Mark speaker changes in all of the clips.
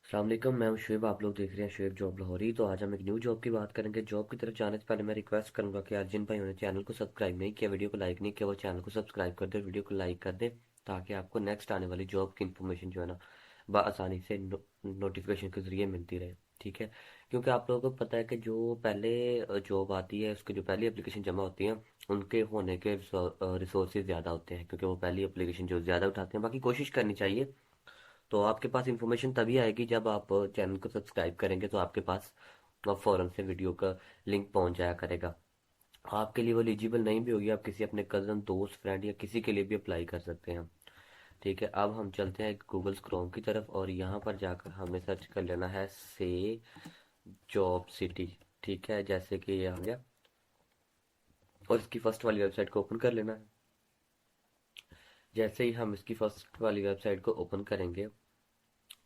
Speaker 1: अस्सलाम वालेकुम, मैं हूं शुएब। आप लोग देख रहे हैं शुएब जॉब लाहौरी। तो आज हम एक न्यू जॉब की बात करेंगे। जॉब की तरफ जाने से पहले मैं रिक्वेस्ट करूंगा कि आज जिन भाइयों ने चैनल को सब्सक्राइब नहीं किया, वीडियो को लाइक नहीं किया, वो चैनल को सब्सक्राइब कर दे, वीडियो को लाइक कर दे, ताकि आपको नेक्स्ट आने वाली जॉब की इन्फॉर्मेशन जो है ना बआसानी से नोटिफिकेशन के जरिए मिलती रहे। ठीक है, क्योंकि आप लोगों को पता है कि जो पहले जॉब आती है, उसकी जो पहली एप्लीकेशन जमा होती है, उनके होने के रिसोर्सेज ज़्यादा होते हैं, क्योंकि वो पहली एप्लीकेशन जो ज़्यादा उठाते हैं। बाकी कोशिश करनी चाहिए। तो आपके पास इंफॉर्मेशन तभी आएगी जब आप चैनल को सब्सक्राइब करेंगे, तो आपके पास फ़ौरन से वीडियो का लिंक पहुंच जाया करेगा। आपके लिए वो एलिजिबल नहीं भी होगी, आप किसी अपने कज़न, दोस्त, फ्रेंड या किसी के लिए भी अप्लाई कर सकते हैं। ठीक है, अब हम चलते हैं गूगल क्रोम की तरफ और यहाँ पर जाकर हमें सर्च कर लेना है से जॉब सिटी। ठीक है, जैसे कि ये आ गया और इसकी फर्स्ट वाली वेबसाइट को ओपन कर लेना है। जैसे ही हम इसकी फर्स्ट वाली वेबसाइट को ओपन करेंगे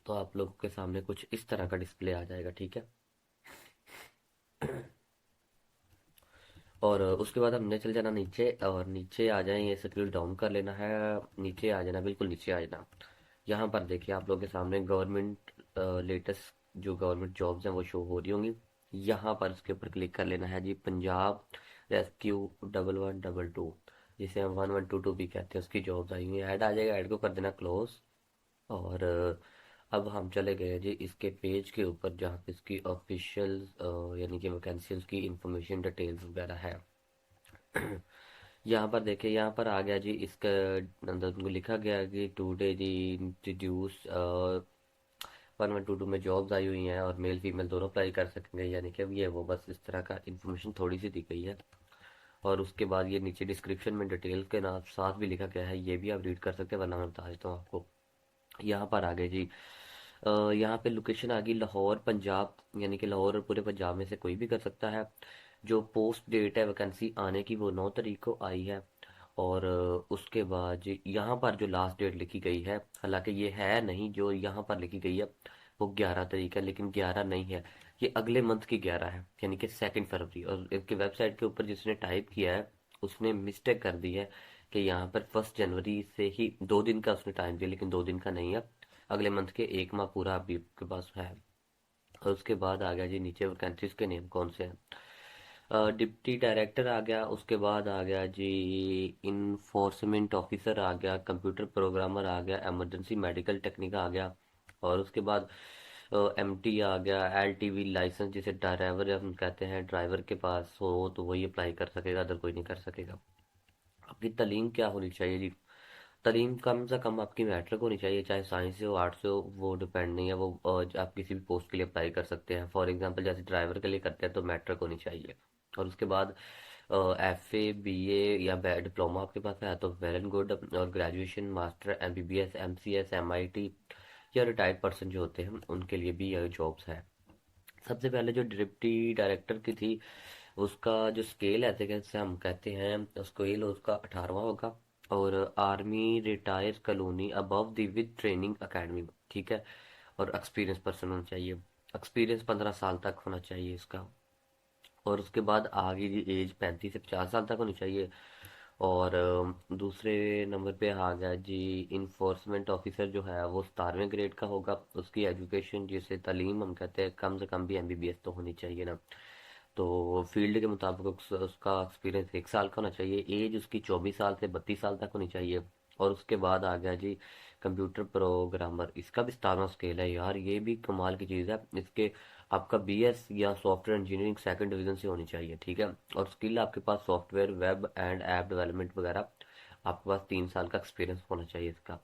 Speaker 1: तो आप लोगों के सामने कुछ इस तरह का डिस्प्ले आ जाएगा। ठीक है, और उसके बाद हमने चल जाना नीचे और नीचे आ जाए, ये स्क्रॉल डाउन कर लेना है। नीचे आ जाना, बिल्कुल नीचे आ जाना। यहाँ पर देखिए आप लोगों के सामने गवर्नमेंट लेटेस्ट जो गवर्नमेंट जॉब्स हैं वो शो हो रही होंगी। यहाँ पर उसके ऊपर क्लिक कर लेना है जी। पंजाब रेस्क्यू 1112, जिसे हम 1122 भी कहते हैं, उसकी जॉब्स आई हुई हैं। ऐड आ जाएगा, ऐड को कर देना क्लोज। और अब हम चले गए जी इसके पेज के ऊपर, जहाँ पे इसकी ऑफिशियल यानी कि वैकेंसीज की इंफॉर्मेशन डिटेल्स वगैरह है। यहाँ पर देखिए, यहाँ पर आ गया जी, इसका अंदर उनको लिखा गया है कि टुडे जी इंट्रोड्यूस 1122 में जॉब्स आई हुई हैं और मेल फीमेल दोनों अप्लाई कर सकेंगे, यानी कि अब ये वो बस इस तरह का इंफॉर्मेशन थोड़ी सी दी गई है। और उसके बाद ये नीचे डिस्क्रिप्शन में डिटेल के नाम साथ भी लिखा गया है, ये भी आप रीड कर सकते हैं, वरना मैं बता देता हूँ आपको। यहाँ पर आ गए जी, यहाँ पे लोकेशन आ गई लाहौर पंजाब, यानी कि लाहौर और पूरे पंजाब में से कोई भी कर सकता है। जो पोस्ट डेट है वैकेंसी आने की, वो 9 तारीख को आई है। और उसके बाद यहाँ पर जो लास्ट डेट लिखी गई है, हालांकि ये है नहीं, जो यहाँ पर लिखी गई है वो 11 तारीख है, लेकिन 11 नहीं है, ये अगले मंथ की 11 है, यानी कि 2 फरवरी। और इनकी वेबसाइट के ऊपर जिसने टाइप किया है उसने मिस्टेक कर दी है कि यहाँ पर 1 जनवरी से ही 2 दिन का उसने टाइम दिया, लेकिन 2 दिन का नहीं है, अगले मंथ के 1 माह पूरा अभी के पास है। और उसके बाद आ गया जी नीचे वैकेंसीज के नेम कौन से हैं। डिप्टी डायरेक्टर आ गया, उसके बाद आ गया जी इन्फोर्समेंट ऑफिसर आ गया, कंप्यूटर प्रोग्रामर आ गया, इमरजेंसी मेडिकल टेक्निक आ गया। और उसके बाद एमटी आ गया, एलटीवी लाइसेंस, जिसे ड्राइवर हम कहते हैं, ड्राइवर के पास हो तो वही अप्लाई कर सकेगा, अदर कोई नहीं कर सकेगा। आपकी तालीम क्या होनी चाहिए जी? तालीम कम से कम आपकी मैट्रिक होनी चाहिए, चाहे साइंस से हो, आर्ट्स से हो, वो डिपेंड नहीं है। वो आप किसी भी पोस्ट के लिए अप्लाई कर सकते हैं। फॉर एग्जांपल जैसे ड्राइवर के लिए करते हैं तो मैट्रिक होनी चाहिए। और उसके बाद एफए, बीए या डिप्लोमा आपके पास है तो वेल एंड गुड। और graduation, master, MBBS, MCS, MIT या रिटायर्ड पर्सन जो होते हैं उनके लिए भी ये जॉब्स है। सबसे पहले जो डिप्टी डायरेक्टर की थी, उसका जो स्केल है जैसे हम कहते हैं, स्केल उसका 18वां होगा। और army retire colony above the with training academy. ठीक है, और एक्सपीरियंस पर्सन होना चाहिए, एक्सपीरियंस 15 साल तक होना चाहिए इसका। और उसके बाद आगे जी एज 35 से 50 साल तक होनी चाहिए। और दूसरे नंबर पे आ गया जी इन्फोर्समेंट ऑफिसर, जो है वो 17वें ग्रेड का होगा। उसकी एजुकेशन जिसे तालीम हम कहते हैं, कम से कम भी एमबीबीएस तो होनी चाहिए ना। तो फील्ड के मुताबिक उसका एक्सपीरियंस 1 साल का होना चाहिए। एज उसकी 24 साल से 32 साल तक होनी चाहिए। और उसके बाद आ गया जी कंप्यूटर प्रोग्रामर, इसका भी 17वां स्केल है यार, ये भी कमाल की चीज़ है। इसके आपका बीएस या सॉफ्टवेयर इंजीनियरिंग सेकंड डिवीजन से होनी चाहिए। ठीक है, और स्किल आपके पास software, web and app development वगैरह, आपके पास 3 साल का एक्सपीरियंस होना चाहिए इसका।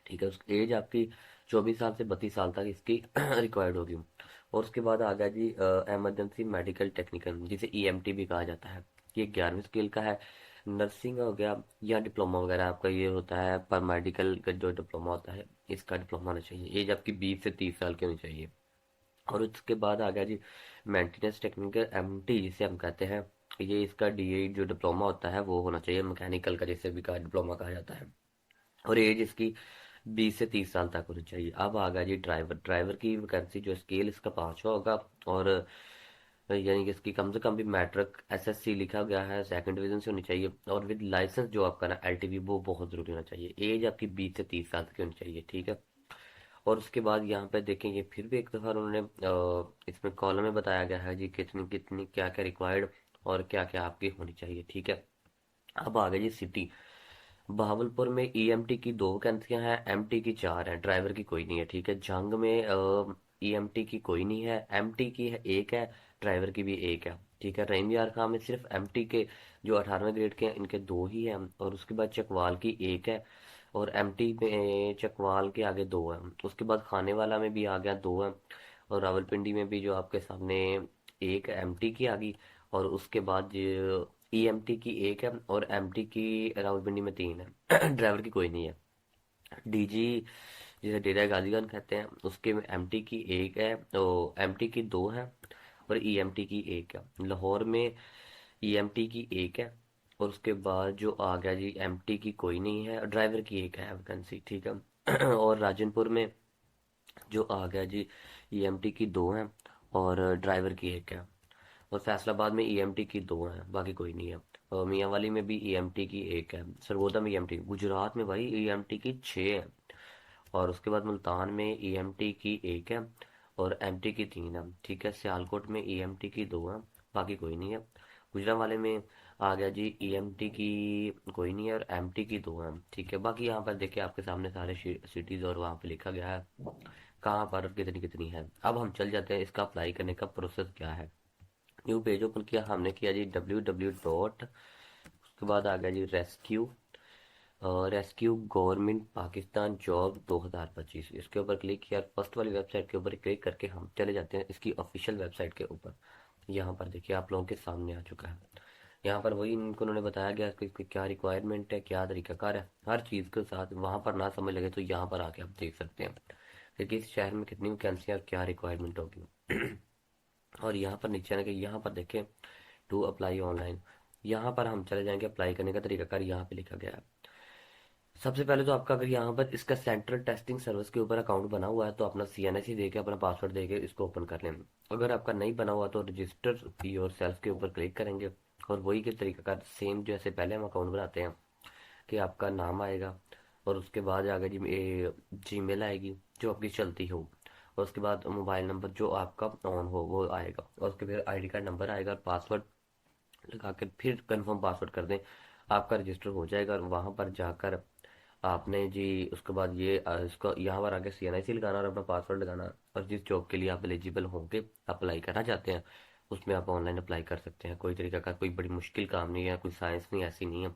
Speaker 1: ठीक है, उसकी एज आपकी 24 साल से 32 साल तक इसकी रिक्वायर्ड होगी। और उसके बाद आ गया जी एमरजेंसी मेडिकल टेक्निकल, जिसे ईएमटी भी कहा जाता है। ये 11वीं स्केल का है। नर्सिंग हो गया या डिप्लोमा वगैरह आपका ये होता है, पर मेडिकल का जो डिप्लोमा होता है इसका डिप्लोमा होना चाहिए। एज आपकी 20 से 30 साल की होनी चाहिए। और उसके बाद आ गया जी मेंटेनेंस टेक्निकल, एमटी जिसे हम कहते हैं, ये इसका डीए जो डिप्लोमा होता है वो होना चाहिए, मैकेनिकल का जिसे भी कहा डिप्लोमा कहा जाता है। और एज इसकी 20 से 30 साल तक होनी चाहिए। अब आ गया जी ड्राइवर। ड्राइवर की वैकेंसी जो स्केल इसका 5वां होगा। और यानी कि इसकी कम से कम भी मैट्रिक एसएससी लिखा गया है, सेकंड डिवीजन से होनी चाहिए। और विद लाइसेंस जो आपका ना एलटीवी, वो बहुत जरूरी होना चाहिए। एज आपकी 20 से 30 साल की होनी चाहिए। ठीक है, और उसके बाद यहाँ पे देखेंगे फिर भी एक दफ़ा उन्होंने इसमें कॉलम में बताया गया है जी कितनी कितनी क्या क्या रिक्वायर्ड और क्या क्या आपकी होनी चाहिए, ठीक है। अब आ गए जी सिटी। बहावलपुर में ईएमटी की 2 वैकेंसियां हैं, एमटी की 4 हैं, ड्राइवर की कोई नहीं है, ठीक है। जंग में ईएमटी की कोई नहीं है, एमटी की है एक है, ड्राइवर की भी एक है, ठीक है। रहीम यार खां में सिर्फ एमटी के जो 18वें ग्रेड के हैं इनके 2 ही हैं, और उसके बाद चकवाल की एक है, और एमटी में चकवाल के आगे 2 हैं। उसके बाद खाने वाला में भी आ गया 2 हैं, और रावलपिंडी में भी जो आपके सामने एक एमटी की आ गई, और उसके बाद ईएमटी की एक है, और एमटी की रावलपिंडी में 3 है। ड्राइवर की कोई नहीं है। डीजी जिसे डेरा गाजीगंज कहते हैं उसके में एमटी की एक है, तो एमटी की 2 है, और ईएमटी की एक है। लाहौर में ईएमटी की एक है, और उसके बाद जो आ गया जी एमटी की कोई नहीं है, ड्राइवर की एक है वैकेंसी, ठीक है। और राजनपुर में जो आ गया जी ईएमटी की 2 हैं, और ड्राइवर की एक है। और फैसलाबाद में ईएमटी की 2 हैं, बाकी कोई नहीं है। और मियांवाली में भी ईएमटी की एक है, सरगोदा में ईएमटी, गुजरात में भाई ईएमटी की 6 है, और उसके बाद मुल्तान में ईएमटी की एक है, और एमटी की 3 है, ठीक है। सियालकोट में ईएमटी की 2 है, बाकी कोई नहीं है। गुजरांवाले में आ गया जी ईएमटी की कोई नहीं है, और एमटी की 2 है, ठीक है। बाकी यहाँ पर देखिए आपके सामने सारे सिटीज़ और वहाँ पे लिखा गया है कहाँ पर कितनी कितनी है। अब हम चल जाते हैं इसका अप्लाई करने का प्रोसेस क्या है। न्यू पेज ओपन किया हमने, किया जी www. उसके बाद आ गया जी rescue, rescue government Pakistan job 2025, इसके ऊपर क्लिक किया। फर्स्ट वाली वेबसाइट के ऊपर क्लिक करके हम चले जाते हैं इसकी ऑफिशियल वेबसाइट के ऊपर। यहाँ पर देखिए आप लोगों के सामने आ चुका है। यहाँ पर वही इनको उन्होंने बताया गया कि इसकी क्या रिक्वायरमेंट है, क्या तरीकाकार है, हर चीज़ के साथ। वहाँ पर ना समझ लगे तो यहाँ पर आके आप देख सकते हैं कि किस शहर में कितनी वैकेंसियाँ और क्या रिक्वायरमेंट होगी। और यहाँ पर नीचे आने के यहाँ पर देखें टू अप्लाई ऑनलाइन, यहाँ पर हम चले जाएंगे। अप्लाई करने का तरीकाकार यहाँ पे लिखा गया है। सबसे पहले तो आपका अगर यहाँ पर इसका सेंट्रल टेस्टिंग सर्विस के ऊपर अकाउंट बना हुआ है तो अपना सीएनएससी देके अपना पासवर्ड देके इसको ओपन कर लें। अगर आपका नहीं बना हुआ तो रजिस्टर योर सेल्फ के ऊपर क्लिक करेंगे, और वही के तरीका का सेम जैसे पहले हम अकाउंट बनाते हैं कि आपका नाम आएगा, और उसके बाद आगे जी जीमेल आएगी जो आपकी चलती हो, और उसके बाद मोबाइल नंबर जो आपका ऑन हो वो आएगा, और उसके फिर आईडी कार्ड नंबर आएगा, और पासवर्ड लगा कर फिर कंफर्म पासवर्ड कर दें, आपका रजिस्टर हो जाएगा। और वहाँ पर जाकर आपने जी उसके बाद इसको यहाँ पर आके सीएनआईसी लगाना और अपना पासवर्ड लगाना, और जिस जॉब के लिए आप एलिजिबल होंगे अप्लाई करना चाहते हैं उसमें आप ऑनलाइन अप्लाई कर सकते हैं। कोई तरीका का कोई बड़ी मुश्किल काम नहीं है, कोई साइंस नहीं ऐसी नहीं है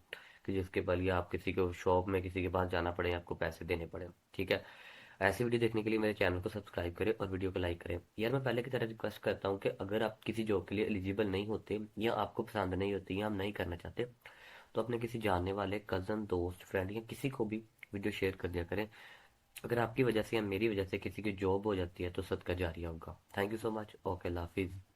Speaker 1: कि जिसके लिए आप किसी को शॉप में किसी के पास जाना पड़े, आपको पैसे देने पड़े, ठीक है। ऐसी वीडियो देखने के लिए मेरे चैनल को सब्सक्राइब करें और वीडियो को लाइक करें। यार मैं पहले की तरह रिक्वेस्ट करता हूँ कि अगर आप किसी जॉब के लिए एलिजिबल नहीं होते, या आपको पसंद नहीं होती, या आप नहीं करना चाहते, तो अपने किसी जानने वाले कज़न, दोस्त, फ्रेंड या किसी को भी वीडियो शेयर कर दिया करें। अगर आपकी वजह से या मेरी वजह से किसी की जॉब हो जाती है तो सदका जारिया होगा। Thank you so much. Okay, अल्लाह हाफिज़।